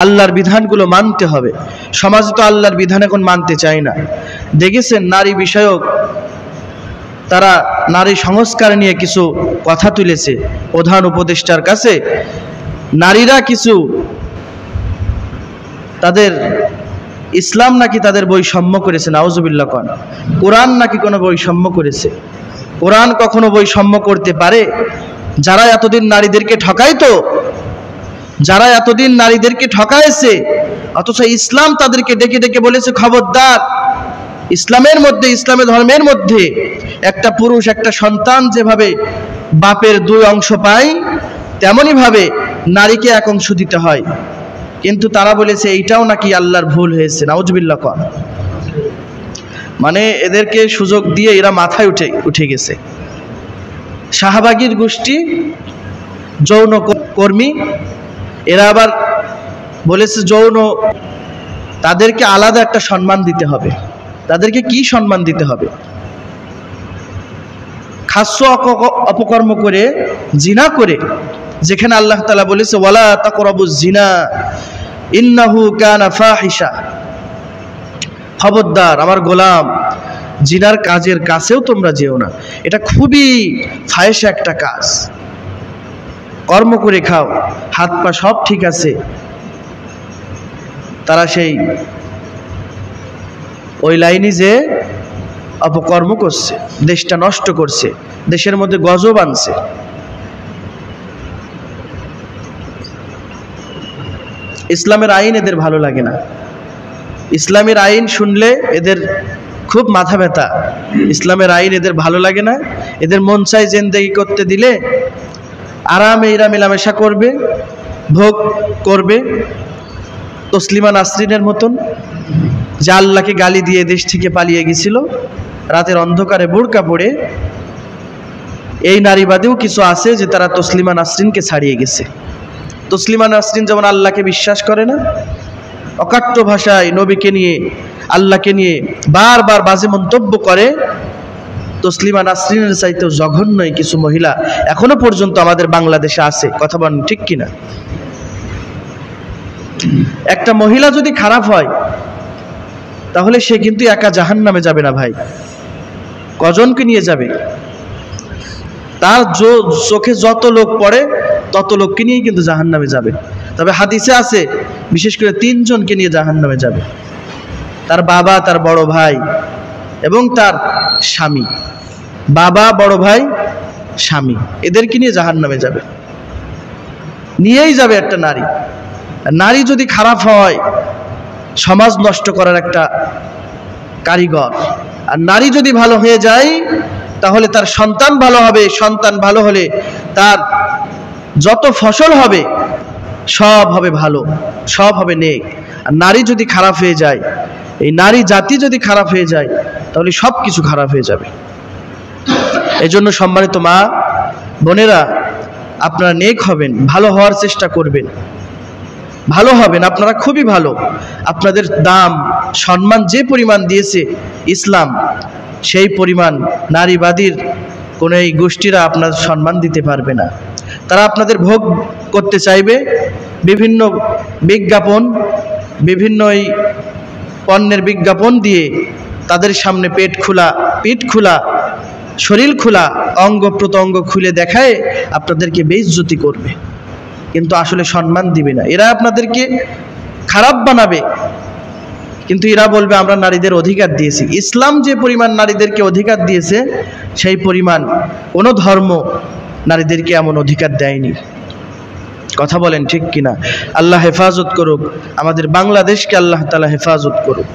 আল্লাহর বিধানগুলো মানতে হবে। সমাজ তো আল্লাহর বিধান এখন মানতে চায় না। দেখেছেন নারী বিষয়ক তারা নারী সংস্কার নিয়ে কিছু কথা তুলেছে প্রধান উপদেষ্টার কাছে। নারীরা কিছু তাদের ইসলাম নাকি তাদের বৈষম্য করেছে, নাউজুবিল্লাহ কন। কোরআন নাকি কোনো বৈষম্য করেছে। কোরআন কখনো বৈষম্য করতে পারে? যারা এতদিন নারীদেরকে ঠকাইতো, যারা এতদিন নারীদেরকে ঠকাইছে, অথচ ইসলাম তাদেরকে ডেকে ডেকে বলেছে খবরদার, ইসলামের মধ্যে, ইসলামের ধর্মের মধ্যে একটা পুরুষ একটা সন্তান যেভাবে বাপের দুই অংশ পায় তেমনি ভাবে নারীকে এক অংশ দিতে হয়। কিন্তু তারা বলেছে এইটাও নাকি আল্লাহর ভুল হয়েছে, নাউজুবিল্লাহ কন। মানে এদেরকে সুযোগ দিয়ে এরা মাথায় উঠে গেছে। শাহবাগীর গোষ্ঠী যৌন কর্মী, এরা আবার বলেছে যৌন তাদেরকে আলাদা একটা সম্মান দিতে হবে। তাদেরকে কি সম্মান দিতে হবে? খাস্য অপকর্ম করে, জিনা করে, যেখানে আল্লাহ তাআলা বলেছে ওয়ালা তাকরাবুজ জিনা ইন্নাহু কানা ফাহিশা, খবরদার আমার গোলাম জিনার কাজের কাছেও তোমরা যেও না। এটা খুবই ফাহিশা একটা কাজ। কর্ম করে খাও, হাত পা সব ঠিক আছে, তারা সেই ওই লাইনে যে অপকর্ম করছে, দেশটা নষ্ট করছে, দেশের মধ্যে গজব আনছে। ইসলামের আইন এদের ভালো লাগে না। ইসলামের আইন শুনলে এদের খুব মাথা ব্যথা। ইসলামের আইন এদের ভালো লাগে না। এদের মন চায় জিন্দেগি করতে দিলে আরামে এরা মেলামেশা করবে, ভোগ করবে। তসলিমা নাসরিনের মতন, যে আল্লাহকে গালি দিয়ে দেশ থেকে পালিয়ে গেছিল রাতের অন্ধকারে বোরকা পরে। এই নারীবাদীও কিছু আছে যে তারা তসলিমা নাসরিনকে ছাড়িয়ে গেছে। তসলিমা নাসরিন যেমন আল্লাহকে বিশ্বাস করে না, অকাট্য ভাষায় নবীকে নিয়ে, আল্লাহকে নিয়ে বারবার বাজে মন্তব্য করে, তসলিমা নাসরিনের চাইতেও জঘন্যই কিছু মহিলা এখনো পর্যন্ত আমাদের বাংলাদেশে আছে। কথা বলেন ঠিক কিনা? একটা মহিলা যদি খারাপ হয় তাহলে সে কিন্তু একা জাহান্নামে যাবে না ভাই, কজনকে নিয়ে যাবে? তার চোখে যত লোক পড়ে তত লোককে নিয়ে কিন্তু জাহান্নামে যাবে। তবে হাদিসে আছে বিশেষ করে 3 জনকে নিয়ে জাহান্নামে যাবে, তার বাবা, তার বড় ভাই এবং তার স্বামী। বাবা, বড় ভাই, স্বামী, এদেরকে নিয়ে জাহান্নামে যাবে, নিয়েই যাবে একটা নারী। নারী যদি খারাপ হয় সমাজ নষ্ট করার একটা কারিগর। আর নারী যদি ভালো হয়ে যায় তাহলে তার সন্তান ভালো হবে। সন্তান ভালো হলে তার যত ফসল হবে সব হবে ভালো, সব হবে নেক। আর নারী যদি খারাপ হয়ে যায়, এই নারী জাতি যদি খারাপ হয়ে যায় তাহলে সব কিছু খারাপ হয়ে যাবে। এই জন্য সম্মানিত মা বোনেরা, আপনারা নেক হবেন, ভালো হওয়ার চেষ্টা করবেন, ভালো হবেন। আপনারা খুবই ভালো। আপনাদের দাম সম্মান যে পরিমাণ দিয়েছে ইসলাম, সেই পরিমাণ নারীবাদীর কোনো এই গোষ্ঠীরা আপনার সম্মান দিতে পারবে না। তারা আপনাদের ভোগ করতে চাইবে। বিভিন্ন বিজ্ঞাপন, বিভিন্ন এই পণ্যের বিজ্ঞাপন দিয়ে তাদের সামনে পেট খোলা, পিঠ খোলা, শরীর খোলা, অঙ্গ প্রত্যঙ্গ খুলে দেখায় আপনাদেরকে বেইজ্জতি করবে, কিন্তু আসলে সম্মান দিবে না। এরা আপনাদেরকে খারাপ বানাবে, কিন্তু এরা বলবে আমরা নারীদের অধিকার দিয়েছি। ইসলাম যে পরিমাণ নারীদেরকে অধিকার দিয়েছে সেই পরিমাণ কোনো ধর্ম নারীদেরকে এমন অধিকার দেয়নি। কথা বলেন ঠিক কিনা? আল্লাহ হেফাজত করুক, আমাদের বাংলাদেশকে আল্লাহ তাআলা হেফাজত করুক।